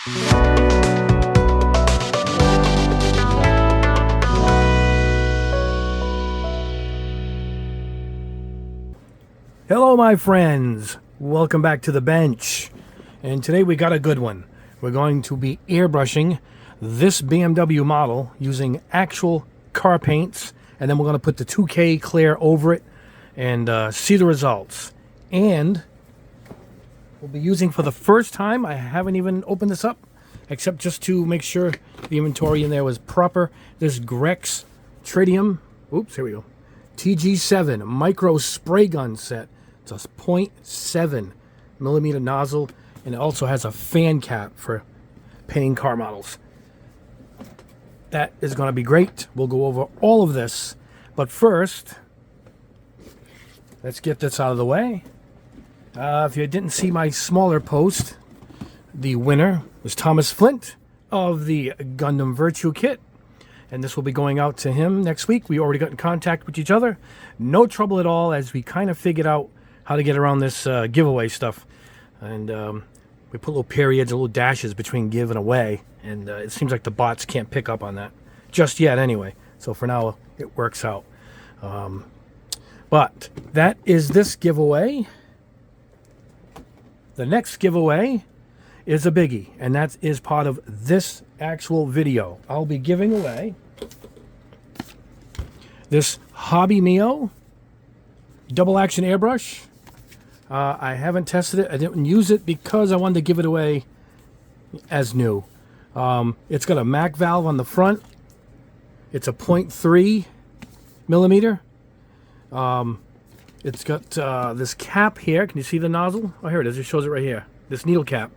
Hello my friends, welcome back to the bench, and today we got a good one. We're going to be airbrushing this BMW model using actual car paints, and then we're going to put the 2K clear over it and see the results. And we'll be using, for the first time, I haven't even opened this up except just to make sure the inventory in there was proper, this Grex Tritium, oops, here we go, TG7 micro spray gun set. It's a 0.7 millimeter nozzle, and it also has a fan cap for painting car models. That is going to be great. We'll go over all of this, but first, let's get this out of the way. If you didn't see my smaller post, the winner was Thomas Flint of the Gundam Virtue Kit, and this will be going out to him next week. We already got in contact with each other. No trouble at all, as we kind of figured out how to get around this giveaway stuff. And we put little periods, little dashes between give and away, and it seems like the bots can't pick up on that just yet anyway. So for now, it works out. But that is this giveaway. The next giveaway is a biggie, and that is part of this actual video. I'll be giving away this Hobby Mio double action airbrush. I haven't tested it. I didn't use it because I wanted to give it away as new. It's got a MAC valve on the front. It's a 0.3 millimeter. It's got this cap here. Can you see the nozzle? Oh, here it is. It shows it right here. This needle cap.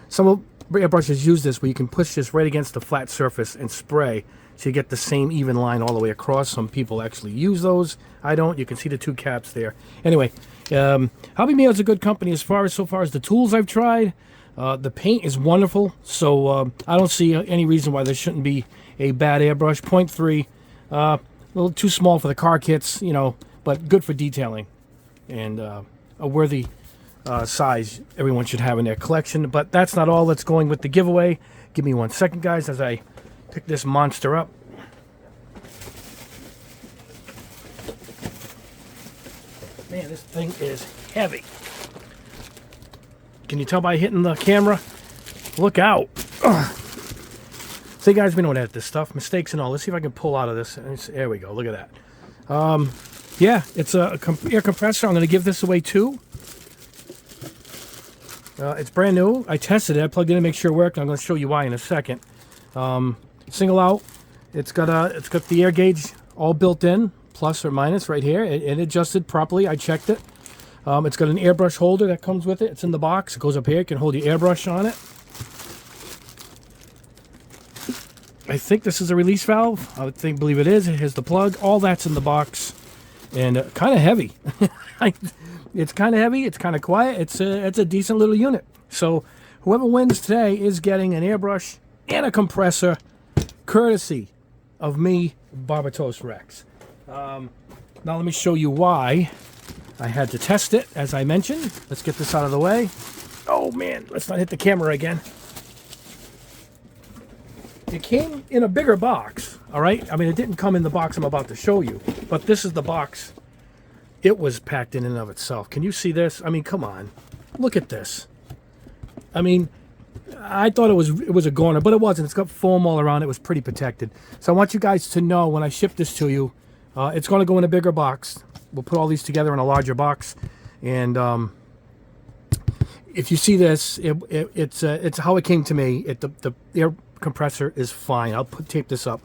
Some airbrushes use this where you can push this right against the flat surface and spray, so you get the same even line all the way across. Some people actually use those. I don't. You can see the two caps there. Anyway, Hobby Mio is a good company so far as the tools I've tried. The paint is wonderful, so I don't see any reason why there shouldn't be a bad airbrush. 0.3, a little too small for the car kits, you know, but good for detailing, and a worthy size everyone should have in their collection. But that's not all that's going with the giveaway. Give me 1 second, guys, as I pick this monster up. Man, this thing is heavy. Can you tell by hitting the camera? Look out. Ugh. See, guys, we don't edit this stuff. Mistakes and all. Let's see if I can pull out of this. There we go. Look at that. Yeah, it's a air compressor. I'm going to give this away too. It's brand new. I tested it. I plugged it in to make sure it worked. I'm going to show you why in a second. Single out. It's got the air gauge all built in, plus or minus right here. It adjusted properly. I checked it. It's got an airbrush holder that comes with it. It's in the box. It goes up here. You can hold your airbrush on it. I think this is a release valve. I believe it is. Here's the plug. All that's in the box, and kind of heavy. It's kind of heavy. It's kind of quiet. It's a decent little unit. So whoever wins today is getting an airbrush and a compressor, courtesy of me, Barbatos Rex. Now let me show you why I had to test it, as I mentioned. Let's get this out of the way. Oh man, let's not hit the camera again. It came in a bigger box, all right? I mean, it didn't come in the box I'm about to show you, but this is the box it was packed in and of itself. Can you see this? I mean, come on. Look at this. I mean, I thought it was a goner, but it wasn't. It's got foam all around. It was pretty protected. So I want you guys to know when I ship this to you, it's going to go in a bigger box. We'll put all these together in a larger box, and if you see this, it's how it came to me. The air compressor is fine. I'll tape this up,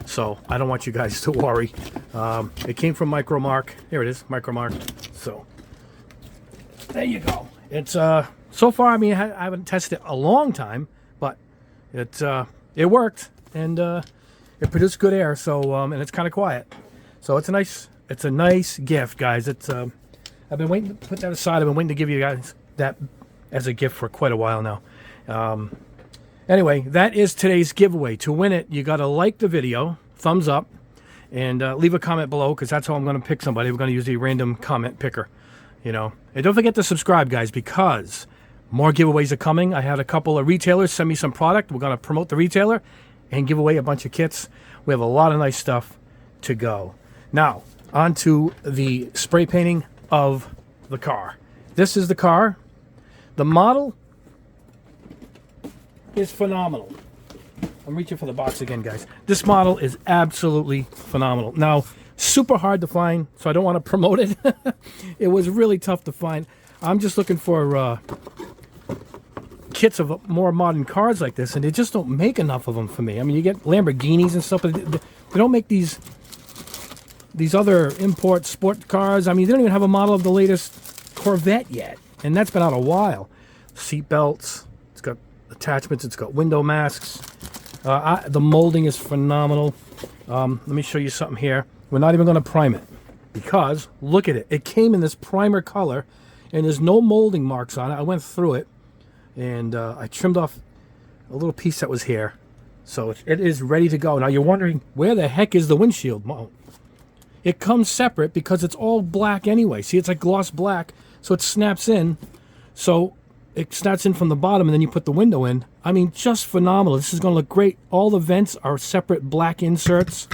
so I don't want you guys to worry. It came from Micromark. Here it is, Micromark. So there you go. It's so far, I mean, I haven't tested it a long time, but it worked, and it produced good air. So and it's kind of quiet. So it's a nice gift, guys. I've been waiting to put that aside. I've been waiting to give you guys that as a gift for quite a while now. Anyway, that is today's giveaway. To win it, you got to like the video, thumbs up, and leave a comment below, because that's how I'm going to pick somebody. We're going to use a random comment picker, you know. And don't forget to subscribe, guys, because More giveaways are coming. I had a couple of retailers send me some product. We're going to promote the retailer and give away a bunch of kits. We have a lot of nice stuff to go. Now, on to the spray painting of the car. This is the car. The model is phenomenal. I'm reaching for the box again, guys. This model is absolutely phenomenal. Now, super hard to find, so I don't want to promote it. It was really tough to find. I'm just looking for kits of more modern cars like this, and they just don't make enough of them for me. I mean, you get Lamborghinis and stuff, but they don't make these other import sport cars. I mean, they don't even have a model of the latest Corvette yet, and that's been out a while. Seat belts, it's got attachments, it's got window masks. The molding is phenomenal. Let me show you something here. We're not even going to prime it because look at it. It came in this primer color, and there's no molding marks on it. I went through it, and I trimmed off a little piece that was here. So it is ready to go. Now you're wondering, where the heck is the windshield mount? It comes separate because it's all black anyway. See, it's like gloss black, so it snaps in. So it snaps in from the bottom, and then you put the window in. I mean, just phenomenal. This is going to look great. All the vents are separate black inserts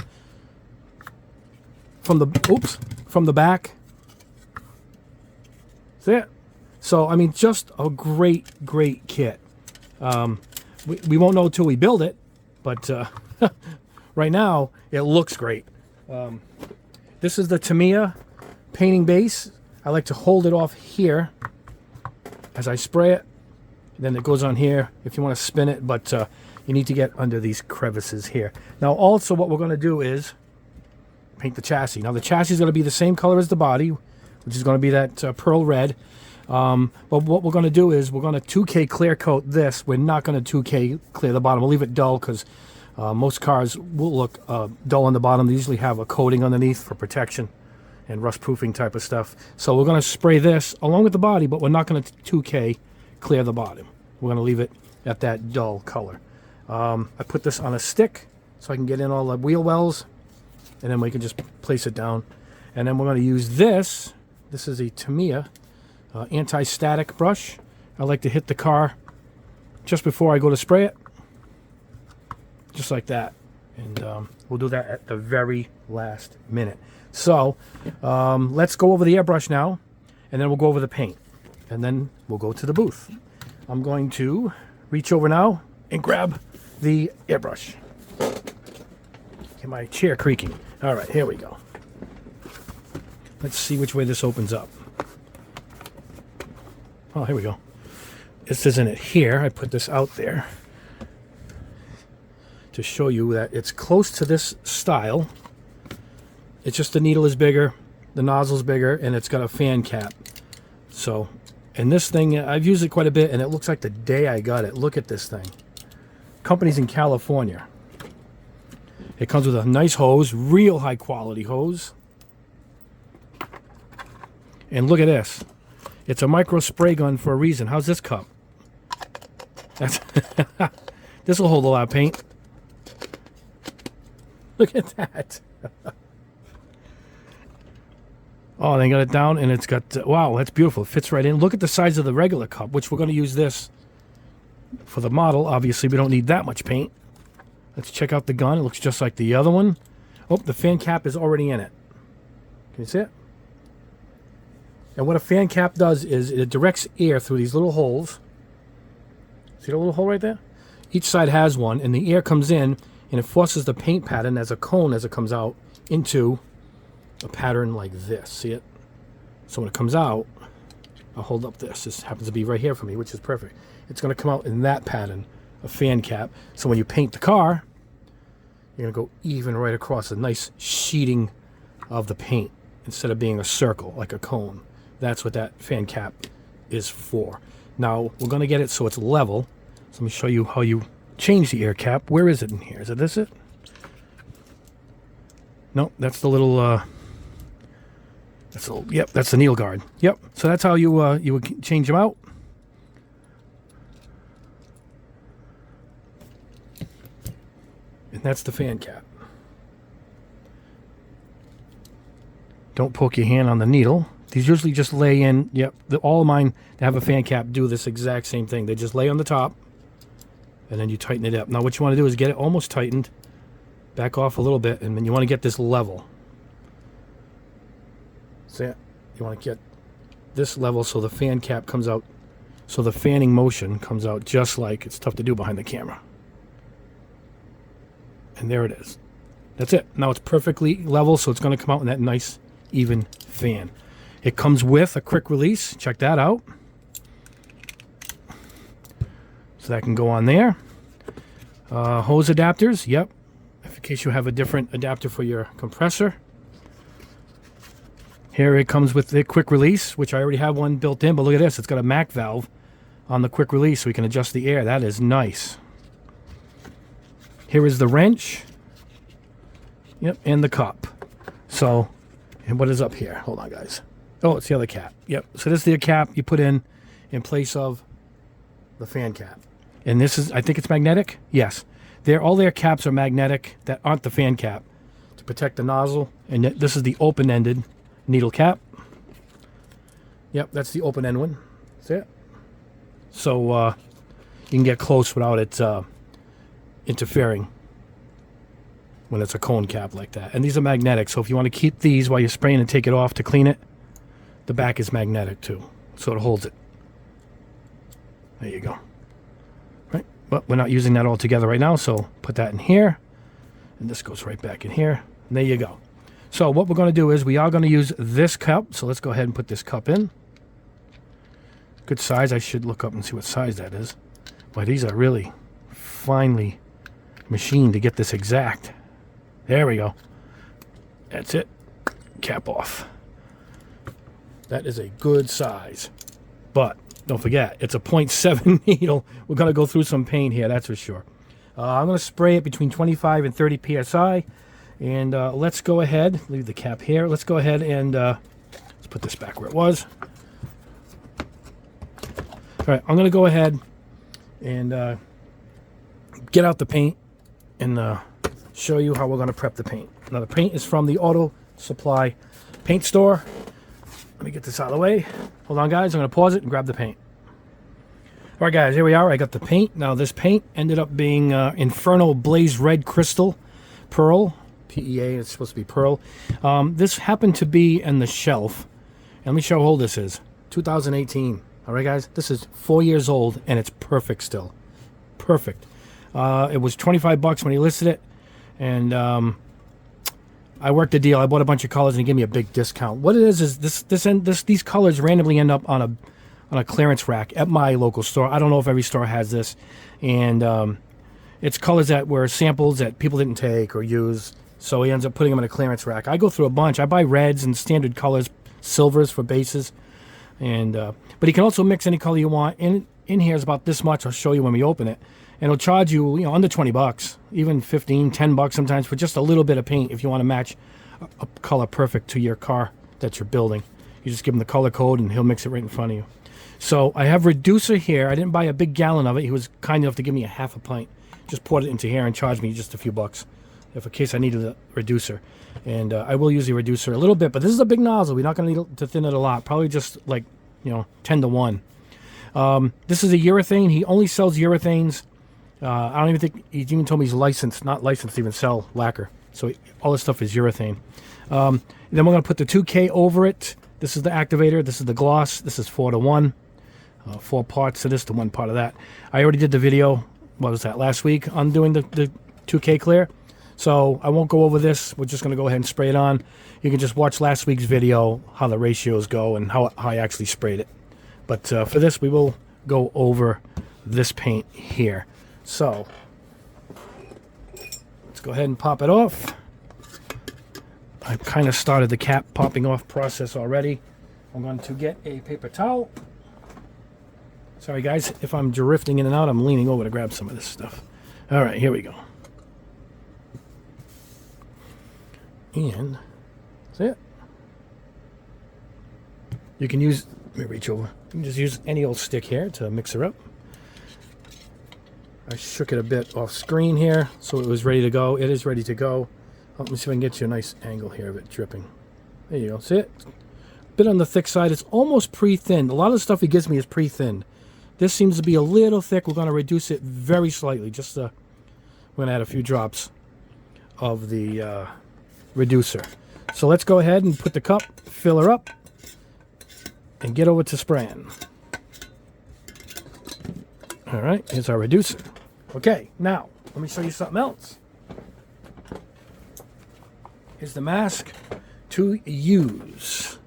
from the back. See it? So, I mean, just a great kit. We won't know till we build it, but right now, it looks great. This is the Tamiya painting base. I like to hold it off here as I spray it. Then it goes on here if you want to spin it, but you need to get under these crevices here. Now, also what we're going to do is paint the chassis. Now, the chassis is going to be the same color as the body, which is going to be that pearl red. But what we're going to do is we're going to 2K clear coat this. We're not going to 2K clear the bottom. We'll leave it dull because most cars will look dull on the bottom. They usually have a coating underneath for protection and rust proofing type of stuff. So we're going to spray this along with the body, but we're not going to 2K clear the bottom. We're going to leave it at that dull color. I put this on a stick so I can get in all the wheel wells, and then we can just place it down. And then we're going to use this. This is a Tamiya anti-static brush. I like to hit the car just before I go to spray it, just like that. And we'll do that at the very last minute. So let's go over the airbrush now, and then we'll go over the paint, and then we'll go to the booth. I'm going to reach over now and grab the airbrush. Get my chair creaking. All right, here we go. Let's see which way this opens up. Oh, here we go. This isn't it here. I put this out there to show you that it's close to this style. It's just the needle is bigger, the nozzle's bigger, and it's got a fan cap. So, and this thing, I've used it quite a bit, and it looks like the day I got it. Look at this thing. Company's in California. It comes with a nice hose, real high quality hose. And look at this. It's a micro spray gun for a reason. How's this cup? That's this will hold a lot of paint. Look at that. Oh, they got it down, and it's got, wow, that's beautiful. It fits right in. Look at the size of the regular cup, which we're going to use this for the model. Obviously, we don't need that much paint. Let's check out the gun. It looks just like the other one. Oh, the fan cap is already in it. Can you see it? And what a fan cap does is it directs air through these little holes. See the little hole right there? Each side has one, and the air comes in, and it forces the paint pattern as a cone as it comes out into a pattern like this. See it? So when it comes out, I'll hold up this. This happens to be right here for me, which is perfect. It's going to come out in that pattern, a fan cap. So when you paint the car, you're going to go even right across a nice sheeting of the paint instead of being a circle like a cone. That's what that fan cap is for. Now, we're going to get it so it's level. So let me show you how you change the air cap. Where is it in here? Is it this it? No, that's the little, yep, that's the needle guard. Yep, so that's how you would change them out. And that's the fan cap. Don't poke your hand on the needle. These usually just lay in. Yep, all of mine that have a fan cap do this exact same thing. They just lay on the top, and then you tighten it up. Now what you want to do is get it almost tightened, back off a little bit, and then you want to get this level. See it? You want to get this level so the fan cap comes out, so the fanning motion comes out just like, it's tough to do behind the camera. And there it is. That's it. Now it's perfectly level, so it's going to come out in that nice, even fan. It comes with a quick release. Check that out. So that can go on there. Hose adapters. Yep. In case you have a different adapter for your compressor. Here it comes with the quick release, which I already have one built in, but look at this. It's got a MAC valve on the quick release, so we can adjust the air. That is nice. Here is the wrench. Yep, and the cup. So, and what is up here? Hold on, guys. Oh, it's the other cap. Yep, so this is the cap you put in place of the fan cap. And this is, I think it's magnetic? Yes. All their caps are magnetic that aren't the fan cap to protect the nozzle. And this is the open-ended needle cap. Yep, that's the open-end one. See it? So you can get close without it interfering when it's a cone cap like that. And these are magnetic, so if you want to keep these while you're spraying and take it off to clean it, the back is magnetic too, so it holds it. There you go. Right, but we're not using that all together right now, so put that in here, and this goes right back in here, and there you go. So what we're going to do is we are going to use this cup, so let's go ahead and put this cup in. Good size. I should look up and see what size that is. Boy, these are really finely machined to get this exact. There we go. That's it. Cap off. That is a good size. But don't forget, it's a 0.7 needle. We're going to go through some paint here, that's for sure. I'm going to spray it between 25 and 30 psi. And let's go ahead. Leave the cap here. Let's go ahead and let's put this back where it was. All right, I'm going to go ahead and get out the paint and show you how we're going to prep the paint. Now, the paint is from the Auto Supply paint store. Let me get this out of the way. Hold on, guys. I'm going to pause it and grab the paint. All right, guys, here we are. I got the paint. Now, this paint ended up being Inferno Blaze Red Crystal Pearl. PEA, it's supposed to be pearl. This happened to be in the shelf. And let me show how old this is. 2018. All right, guys, this is 4 years old, and it's perfect still. Perfect. It was 25 bucks when he listed it, and I worked a deal. I bought a bunch of colors, and he gave me a big discount. What it is these colors randomly end up on a clearance rack at my local store. I don't know if every store has this, and it's colors that were samples that people didn't take or use, so he ends up putting them in a clearance rack. I go through a bunch. I buy reds and standard colors, silvers for bases. And but you can also mix any color you want. In here is about this much. I'll show you when we open it, and it'll charge you, under 20 bucks, even 15, 10 bucks sometimes for just a little bit of paint if you want to match a color perfect to your car that you're building. You just give him the color code, and he'll mix it right in front of you. So I have reducer here. I didn't buy a big gallon of it. He was kind enough to give me a half a pint. Just poured it into here and charged me just a few bucks, if in case I needed a reducer. And I will use the reducer a little bit, but this is a big nozzle. We're not going to need to thin it a lot. Probably just like 10 to 1. This is a urethane. He only sells urethanes. I don't even think he even told me he's licensed, not licensed to even sell lacquer. So all this stuff is urethane. Then we're going to put the 2K over it. This is the activator. This is the gloss. This is 4 to 1. 4 parts to this to 1 part of that. I already did the video. What was that, last week on doing the 2K clear? So I won't go over this. We're just going to go ahead and spray it on. You can just watch last week's video, how the ratios go and how I actually sprayed it. But for this, we will go over this paint here. So let's go ahead and pop it off. I kind of started the cap popping off process already. I'm going to get a paper towel. Sorry, guys, if I'm drifting in and out, I'm leaning over to grab some of this stuff. All right, here we go. And that's it. You can use, let me reach over. You can just use any old stick here to mix her up. I shook it a bit off screen here, so it was ready to go. It is ready to go. Let me see if I can get you a nice angle here of it dripping. There you go. See it? bit on the thick side. It's almost pre-thinned. A lot of the stuff he gives me is pre-thinned. This seems to be a little thick. We're going to reduce it very slightly. Just we're going to add a few drops of the reducer. So let's go ahead and put the cup, fill her up, and get over to spraying. All right, here's our reducer. Okay, now let me show you something else. Here's the mask to use.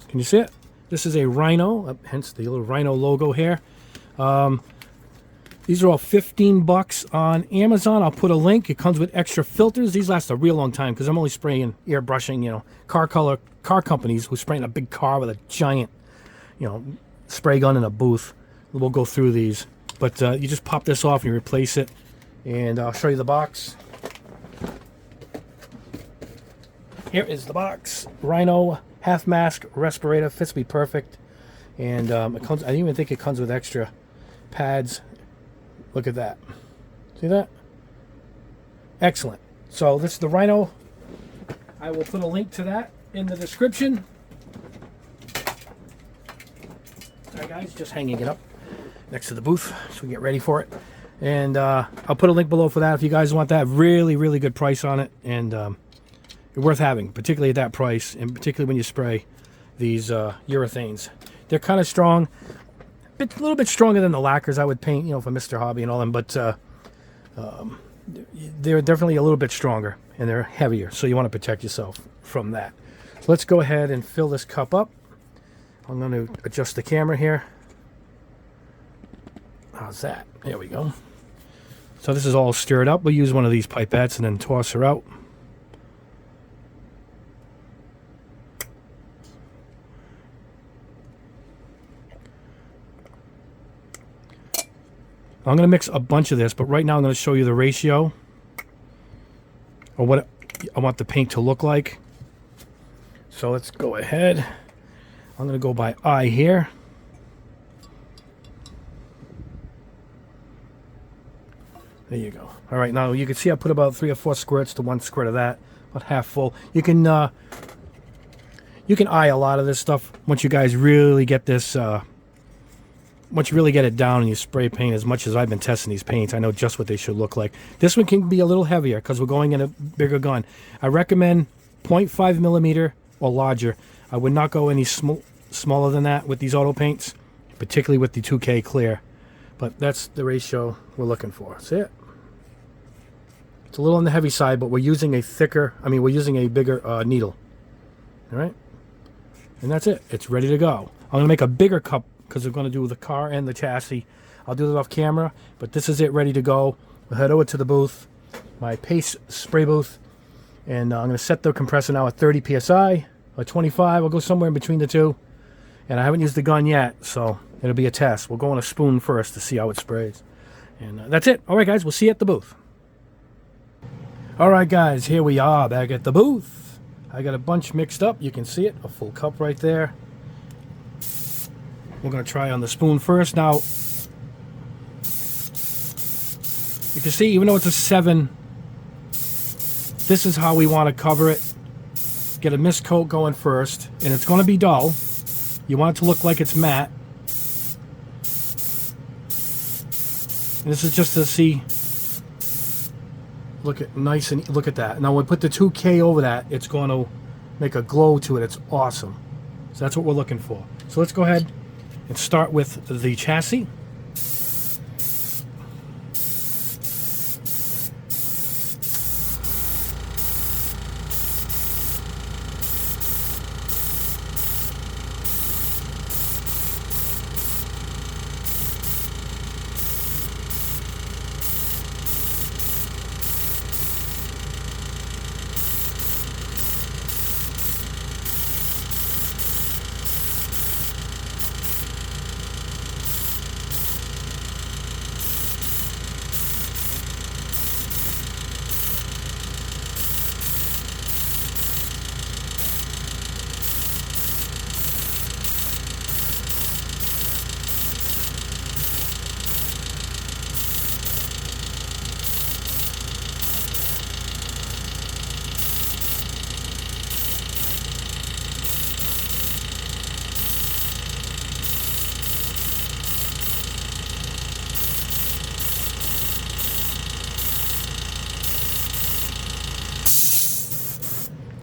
Can you see it? This is a Rhino, hence the little Rhino logo here. These are all 15 bucks on Amazon. I'll put a link. It comes with extra filters. These last a real long time because I'm only spraying airbrushing, you know, car companies who spray in a big car with a giant, you know, spray gun in a booth. We'll go through these. But you just pop this off and you replace it. And I'll show you the box. Here is the box. Rhino half mask respirator, fits me perfect. And it comes, I didn't even think it comes with extra pads. Look at that. See that? Excellent. So this is the Rhino. I will put a link to that in the description. Sorry guys, just hanging it up next to the booth so we get ready for it. And I'll put a link below for that if you guys want that. Really, really good price on it. And worth having, particularly at that price, and particularly when you spray these urethanes. They're kind of strong, a little bit stronger than the lacquers I would paint, you know, for Mr. Hobby and all them, but they're definitely a little bit stronger and they're heavier, so you want to protect yourself from that. So let's go ahead and fill this cup up. I'm going to adjust the camera here. How's that? There we go. So this is all stirred up. We'll use one of these pipettes and then toss her out. I'm going to mix a bunch of this, but right now I'm going to show you the ratio or what I want the paint to look like. So let's go ahead. I'm going to go by eye here. There you go. All right, now you can see I put about 3 or 4 squirts to 1 squirt of that, about half full. You can eye a lot of this stuff once you guys really get this. Once you really get it down and you spray paint as much as I've been testing these paints, I know just what they should look like. This one can be a little heavier because we're going in a bigger gun. I recommend 0.5 millimeter or larger. I would not go any smaller than that with these auto paints, particularly with the 2K clear. But that's the ratio we're looking for. See it? It's a little on the heavy side, but we're using a we're using a bigger needle. All right? And that's it. It's ready to go. I'm going to make a bigger cup because we're going to do the car and the chassis. I'll do that off camera, but this is it ready to go. We'll head over to the booth, my paste spray booth, and I'm going to set the compressor now at 30 psi or 25. I'll go somewhere in between the two, and I haven't used the gun yet, so it'll be a test. We'll go on a spoon first to see how it sprays, and that's it. All right, guys, we'll see you at the booth. All right, guys, here we are back at the booth. I got a bunch mixed up. You can see it, a full cup right there. We're going to try on the spoon first. Now, you can see, even though it's a 7, this is how we want to cover it. Get a mist coat going first, and it's going to be dull. You want it to look like it's matte. And this is just to see, look at nice and look at that. Now, when we put the 2K over that, it's going to make a glow to it. It's awesome. So that's what we're looking for. So let's go ahead and start with the chassis.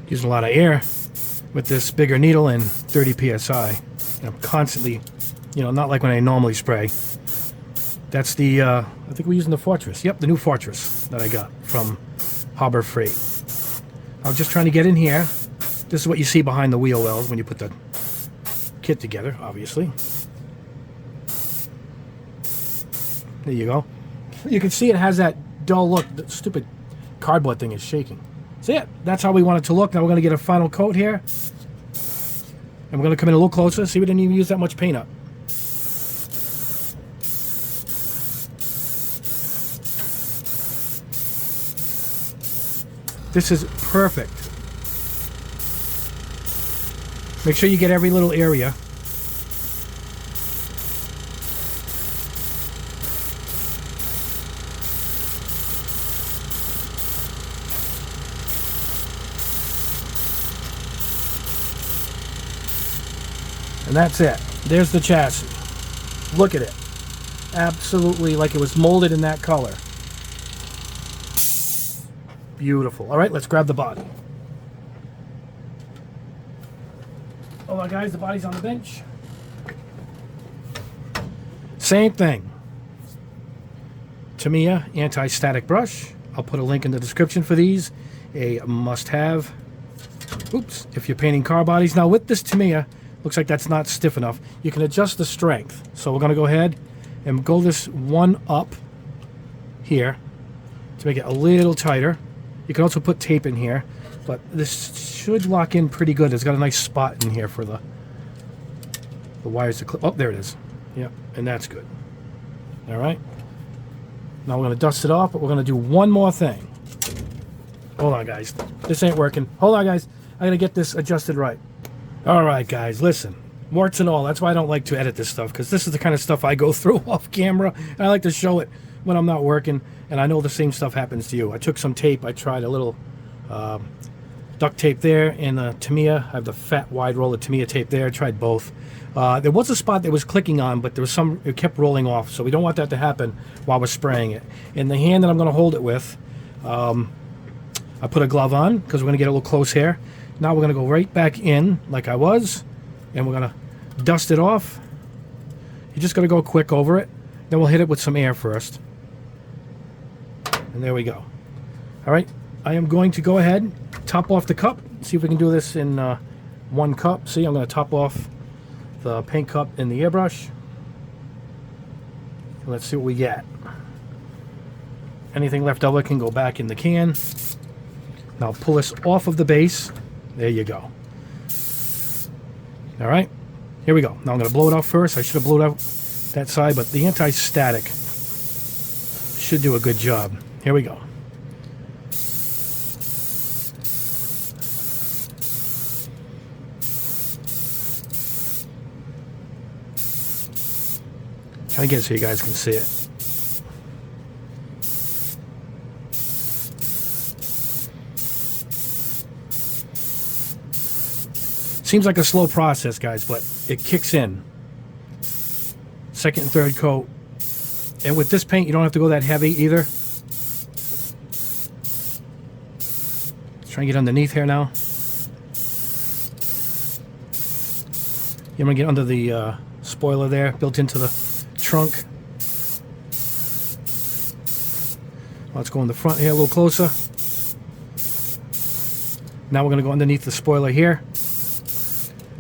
Using a lot of air with this bigger needle and 30 psi. And I'm constantly, not like when I normally spray. That's the, I think we're using the Fortress. Yep, the new Fortress that I got from Harbor Freight. I was just trying to get in here. This is what you see behind the wheel wells when you put the kit together, obviously. There you go. You can see it has that dull look. The stupid cardboard thing is shaking. See it? That's how we want it to look. Now we're going to get a final coat here. And we're going to come in a little closer. See, we didn't even use that much paint up. This is perfect. Make sure you get every little area. And that's it. There's the chassis. Look at it. Absolutely like it was molded in that color. Beautiful. All right, let's grab the body. Hold on, guys. The body's on the bench. Same thing. Tamiya anti-static brush. I'll put a link in the description for these. A must-have. Oops. If you're painting car bodies. Now, with this Tamiya, looks like that's not stiff enough. You can adjust the strength. So we're going to go ahead and go this one up here to make it a little tighter. You can also put tape in here, but this should lock in pretty good. It's got a nice spot in here for the wires to clip. Oh, there it is. Yep, and that's good. All right. Now we're going to dust it off, but we're going to do one more thing. Hold on, guys. This ain't working. Hold on, guys. I got to get this adjusted right. All right, guys, listen. Warts and all. That's why I don't like to edit this stuff, because this is the kind of stuff I go through off camera. And I like to show it when I'm not working, and I know the same stuff happens to you. I took some tape. I tried a little duct tape there in the Tamiya. I have the fat, wide roll of Tamiya tape there. I tried both. There was a spot that was clicking on, but there was some, it kept rolling off, so we don't want that to happen while we're spraying it. In the hand that I'm going to hold it with, I put a glove on, because we're going to get a little close here. Now we're going to go right back in like I was, and we're going to dust it off. You're just going to go quick over it. Then we'll hit it with some air first. And there we go. All right, I am going to go ahead, top off the cup, see if we can do this in one cup. See, I'm going to top off the paint cup in the airbrush. And let's see what we get. Anything left over can go back in the can. Now pull this off of the base. There you go. All right, here we go. Now I'm going to blow it off first. I should have blown out that side, but the anti-static should do a good job. Here we go. Trying to get it so you guys can see it. Seems like a slow process, guys, but it kicks in. Second and third coat. And with this paint, you don't have to go that heavy either. Try and get underneath here now. You're going to get under the spoiler there, built into the trunk. Let's go in the front here a little closer. Now we're going to go underneath the spoiler here.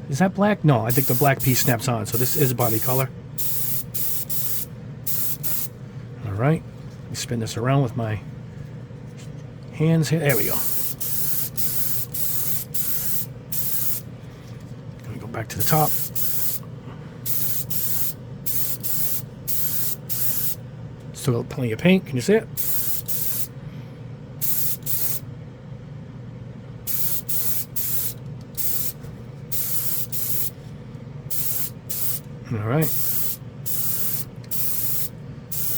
Is that black? No, I think the black piece snaps on, so this is body color. All right, let me spin this around with my hands here. There we go. Gonna go back to the top. Still got plenty of paint. Can you see it? All right.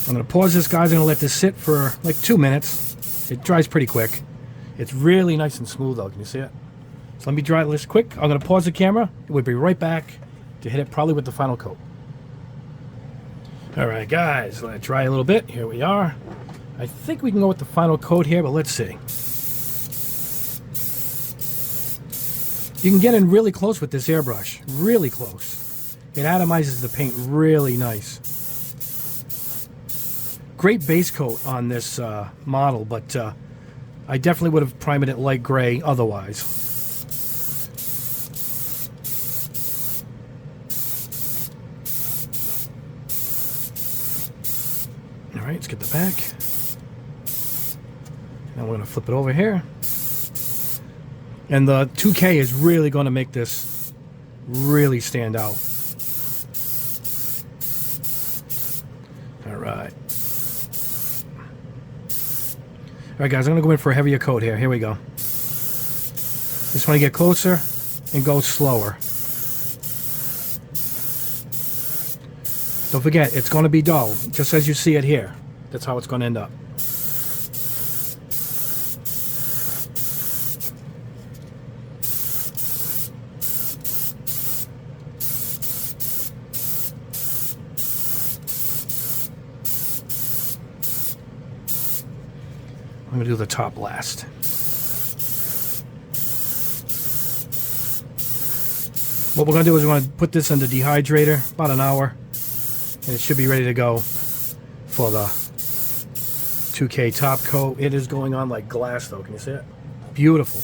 I'm going to pause this, guys. I'm going to let this sit for like 2 minutes. It dries pretty quick. It's really nice and smooth, though. Can you see it? So let me dry this quick. I'm going to pause the camera. We'll be right back to hit it probably with the final coat. All right, guys. Let it dry a little bit. Here we are. I think we can go with the final coat here, but let's see. You can get in really close with this airbrush, really close. It atomizes the paint really nice. Great base coat on this model, but I definitely would have primed it light gray otherwise. All right, let's get the back. Now we're going to flip it over here. And the 2K is really going to make this really stand out. All right. All right, guys, I'm going to go in for a heavier coat here. Here we go. Just want to get closer and go slower. Don't forget, it's going to be dull, just as you see it here. That's how it's going to end up. I'm going to do the top last. What we're going to do is we're going to put this in the dehydrator about an hour, and it should be ready to go for the 2K top coat. It is going on like glass, though. Can you see it? Beautiful.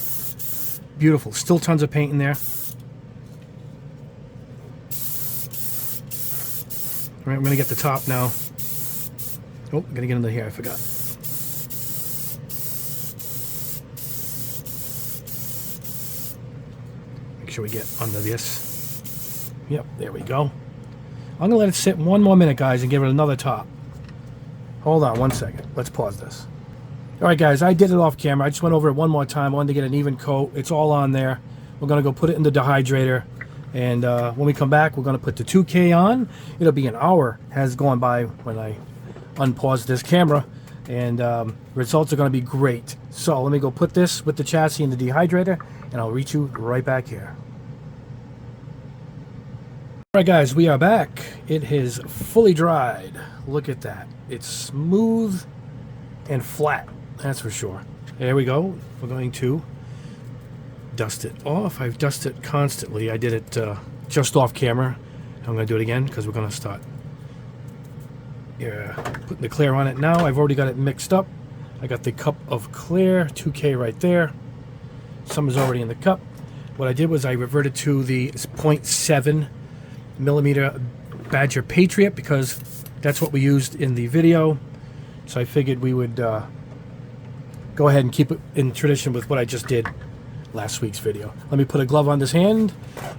Beautiful. Still tons of paint in there. All right, we're going to get the top now. Oh, I'm going to get into here. I forgot. Make sure we get under this. Yep, there we go. I'm going to let it sit 1 more minute, guys, and give it another top. Hold on 1 second. Let's pause this. All right, guys, I did it off camera. I just went over it one more time. I wanted to get an even coat. It's all on there. We're going to go put it in the dehydrator. And when we come back, we're going to put the 2K on. It'll be an hour has gone by when I unpause this camera. And results are going to be great. So let me go put this with the chassis in the dehydrator, and I'll reach you right back here. All right, guys, we are back. It is fully dried. Look at that. It's smooth and flat, that's for sure. There we go. We're going to dust it off. I've dusted it constantly. I did it just off camera. I'm going to do it again because we're going to start putting the clear on it now. I've already got it mixed up. I got the cup of clear, 2K right there. Some is already in the cup. What I did was I reverted to the 0.7 millimeter Badger Patriot because that's what we used in the video. So I figured we would go ahead and keep it in tradition with what I just did last week's video. Let me put a glove on this hand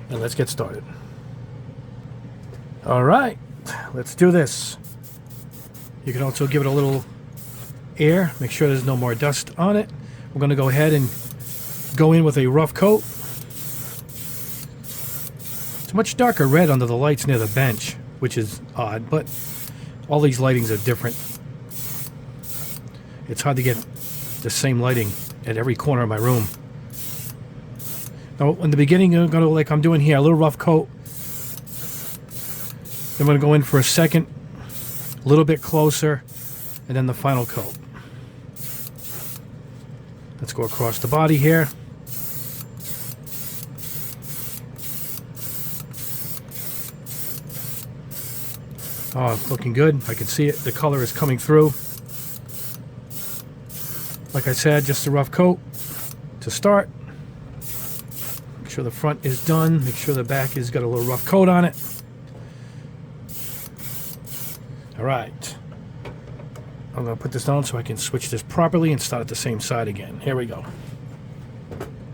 and let's get started. All right, let's do this. You can also give it a little air, make sure there's no more dust on it. We're going to go ahead and go in with a rough coat. It's much darker red under the lights near the bench, which is odd, but all these lightings are different. It's hard to get the same lighting at every corner of my room. Now, in the beginning, I'm going to, like I'm doing here, a little rough coat. Then I'm going to go in for a second, a little bit closer, and then the final coat. Let's go across the body here. Oh, looking good. I can see it. The color is coming through. Like I said, just a rough coat to start. Make sure the front is done. Make sure the back has got a little rough coat on it. All right. I'm going to put this down so I can switch this properly and start at the same side again. Here we go.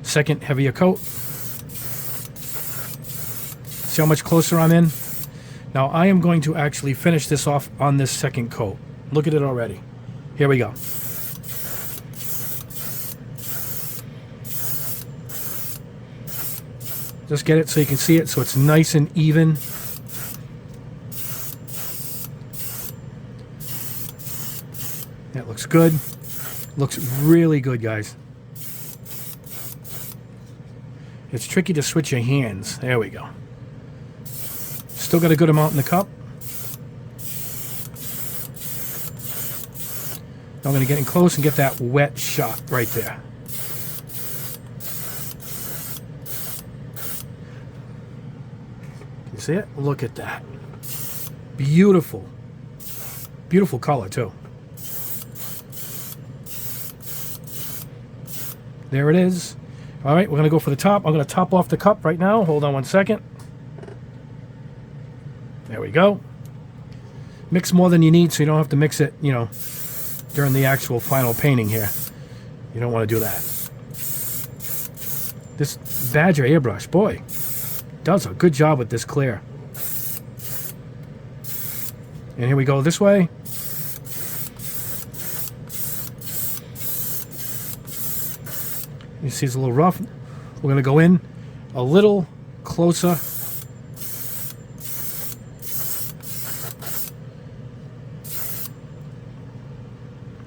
Second heavier coat. See how much closer I'm in? Now I am going to actually finish this off on this second coat. Look at it already. Here we go. Just get it so you can see it so it's nice and even. That looks good. Looks really good, guys. It's tricky to switch your hands. There we go. Still got a good amount in the cup. Now I'm going to get in close and get that wet shot right there. See it? Look at that. Beautiful. Beautiful color, too. There it is. All right, we're going to go for the top. I'm going to top off the cup right now. Hold on one second. There we go. Mix more than you need so you don't have to mix it, you know, during the actual final painting here. You don't want to do that. This Badger airbrush, boy, does a good job with this clear. And here we go this way. You see it's a little rough. We're going to go in a little closer.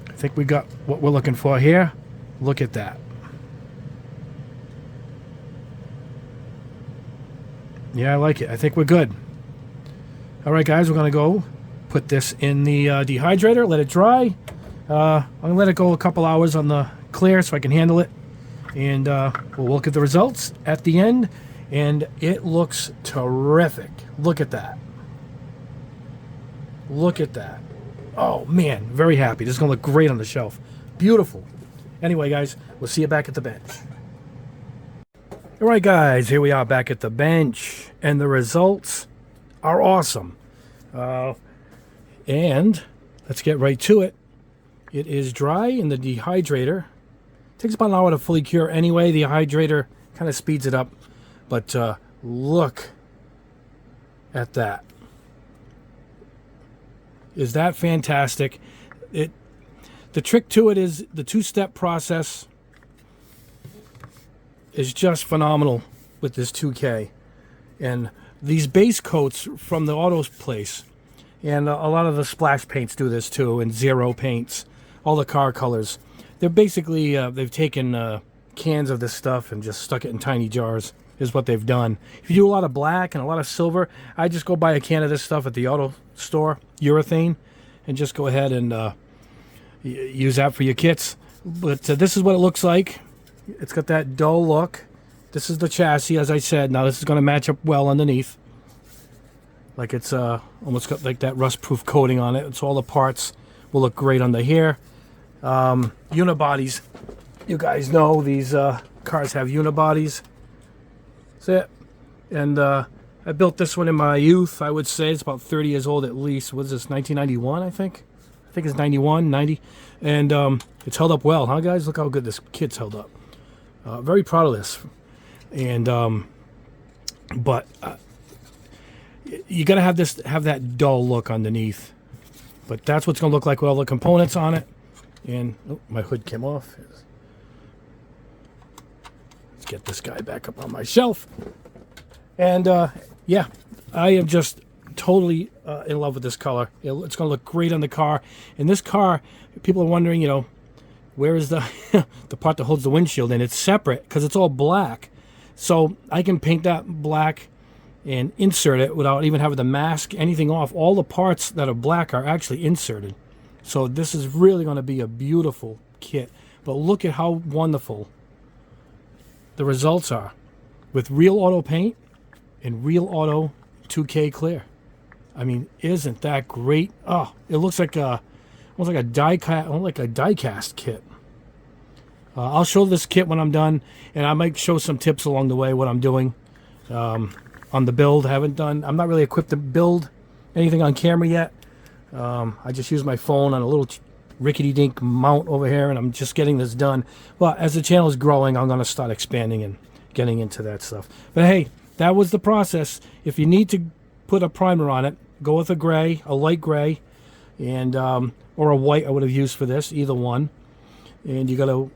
I think we got what we're looking for here. Look at that. Yeah, I like it. I think we're good. All right, guys, we're going to go put this in the dehydrator, let it dry. I'm going to let it go a couple hours on the clear so I can handle it. And we'll look at the results at the end. And it looks terrific. Look at that. Look at that. Oh, man, very happy. This is going to look great on the shelf. Beautiful. Anyway, guys, we'll see you back at the bench. All right, guys, here we are back at the bench. And the results are awesome. And let's get right to it. It is dry in the dehydrator. Takes about an hour to fully cure anyway. The hydrator kind of speeds it up. But look at that. Is that fantastic? The trick to it is the two-step process is just phenomenal with this 2K. And these base coats from the auto place, and a lot of the splash paints do this too, and zero paints, all the car colors. They're basically, they've taken cans of this stuff and just stuck it in tiny jars, is what they've done. If you do a lot of black and a lot of silver, I just go buy a can of this stuff at the auto store, urethane, and just go ahead and use that for your kits. But this is what it looks like. It's got that dull look. This is the chassis, as I said. Now this is going to match up well underneath. Like it's almost got like that rust-proof coating on it. So all the parts will look great under here. Unibodies. You guys know these cars have unibodies. That's it. And I built this one in my youth, I would say. It's about 30 years old at least. What is this, 1991, I think? I think it's 91, 90. And it's held up well, huh, guys? Look how good this kit's held up. Very proud of this. And, but you got to have that dull look underneath. But that's what's going to look like with all the components on it. And, oh, my hood came off. Let's get this guy back up on my shelf. And, yeah, I am just totally in love with this color. It's going to look great on the car. And this car, people are wondering, you know, where is the the part that holds the windshield? And it's separate because it's all black. So I can paint that black and insert it without even having to mask anything off. All the parts that are black are actually inserted. So this is really going to be a beautiful kit. But look at how wonderful the results are with real auto paint and real auto 2K clear. I mean, isn't that great? Oh, it looks like almost like a die-cast kit. I'll show this kit when I'm done, and I might show some tips along the way what I'm doing on the build. I'm not really equipped to build anything on camera yet. I just use my phone on a little rickety-dink mount over here, and I'm just getting this done. But as the channel is growing, I'm going to start expanding and getting into that stuff. But hey, that was the process. If you need to put a primer on it, go with a gray, a light gray, and or a white I would have used for this, either one. And you got to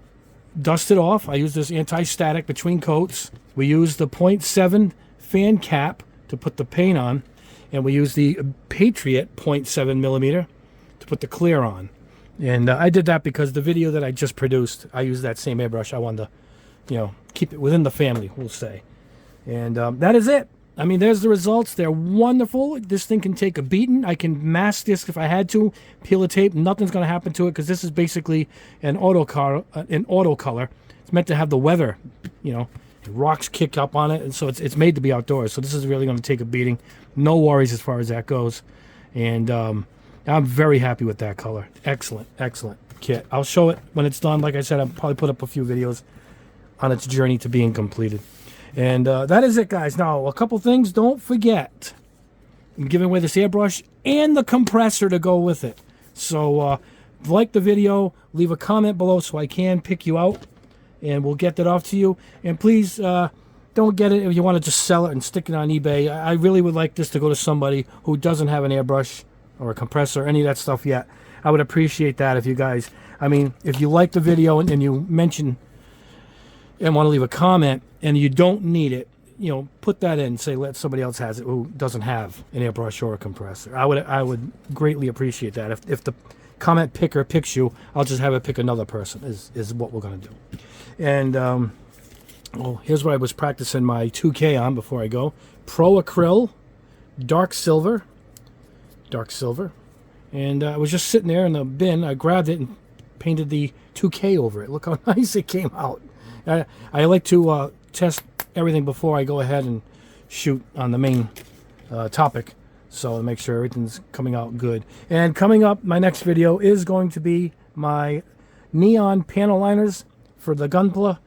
dust it off. I use this anti-static between coats. We use the 0.7 fan cap to put the paint on, and we use the Patriot 0.7 millimeter to put the clear on. And I did that because the video that I just produced, I used that same airbrush. I wanted to, you know, keep it within the family, we'll say. And that is it. I mean, there's the results. They're wonderful. This thing can take a beating. I can mask this if I had to, peel the tape. Nothing's going to happen to it because this is basically an auto color. It's meant to have the weather, you know, Rocks kick up on it, and so it's made to be outdoors. So this is really going to take a beating. No worries as far as that goes. And I'm very happy with that color. Excellent, excellent kit. I'll show it when it's done. Like I said, I'll probably put up a few videos on its journey to being completed. And that is it, guys. Now, a couple things. Don't forget, I'm giving away this airbrush and the compressor to go with it. So like the video, leave a comment below so I can pick you out, and we'll get that off to you. And please don't get it if you want to just sell it and stick it on eBay. I really would like this to go to somebody who doesn't have an airbrush or a compressor, any of that stuff yet. I would appreciate that if you guys, I mean, if you like the video and you mention and want to leave a comment and you don't need it, you know, put that in. Say let somebody else has it who doesn't have an airbrush or a compressor. I would greatly appreciate that. If the comment picker picks you, I'll just have it pick another person. Is what we're gonna do. And oh, here's what I was practicing my 2K on before I go. Pro Acryl, dark silver, and I was just sitting there in the bin. I grabbed it and painted the 2K over it. Look how nice it came out. I like to test everything before I go ahead and shoot on the main topic, so to make sure everything's coming out good. And coming up, my next video is going to be my neon panel liners for the Gunpla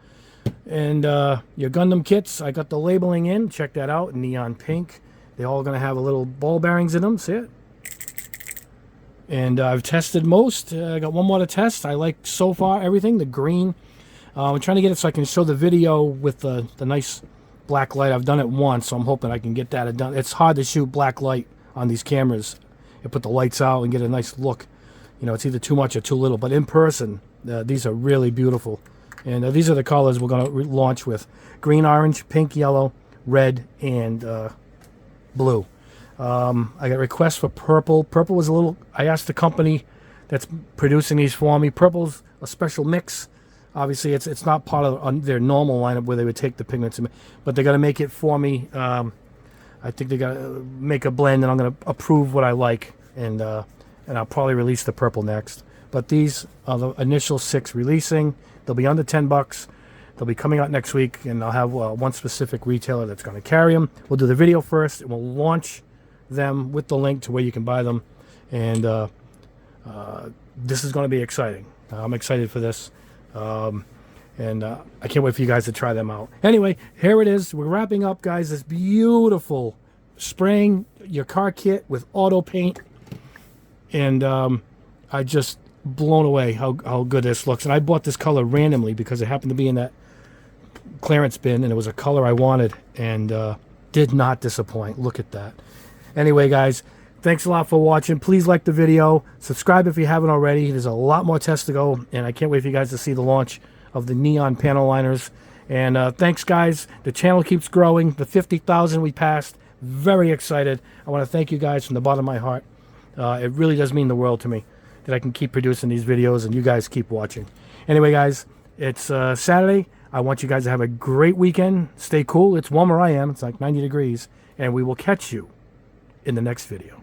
and your Gundam kits. I got the labeling in. Check that out. Neon pink. They're all going to have a little ball bearings in them. See it? And I've tested most. I got one more to test. I like so far everything. The green. I'm trying to get it so I can show the video with the nice black light. I've done it once, so I'm hoping I can get that done. It's hard to shoot black light on these cameras and put the lights out and get a nice look. You know, it's either too much or too little. But in person, these are really beautiful. And these are the colors we're going to launch with. Green, orange, pink, yellow, red, and blue. I got requests for purple. Purple was a little... I asked the company that's producing these for me. Purple's a special mix. Obviously, it's not part of their normal lineup where they would take the pigments, but they're going to make it for me. I think they're going to make a blend, and I'm going to approve what I like, and I'll probably release the purple next. But these are the initial 6 releasing. They'll be under $10. They'll be coming out next week, and I'll have one specific retailer that's going to carry them. We'll do the video first, and we'll launch them with the link to where you can buy them. And this is going to be exciting. I'm excited for this. And I can't wait for you guys to try them out. Anyway, here it is. We're wrapping up, guys. This beautiful spraying your car kit with auto paint. And I just blown away how good this looks. And I bought this color randomly because it happened to be in that clearance bin, and it was a color I wanted, and did not disappoint. Look at that. Anyway, guys, thanks a lot for watching. Please like the video. Subscribe if you haven't already. There's a lot more tests to go, and I can't wait for you guys to see the launch of the neon panel liners. And thanks, guys. The channel keeps growing. The 50,000 we passed. Very excited. I want to thank you guys from the bottom of my heart. It really does mean the world to me that I can keep producing these videos and you guys keep watching. Anyway, guys, it's Saturday. I want you guys to have a great weekend. Stay cool. It's warm where I am. It's like 90 degrees. And we will catch you in the next video.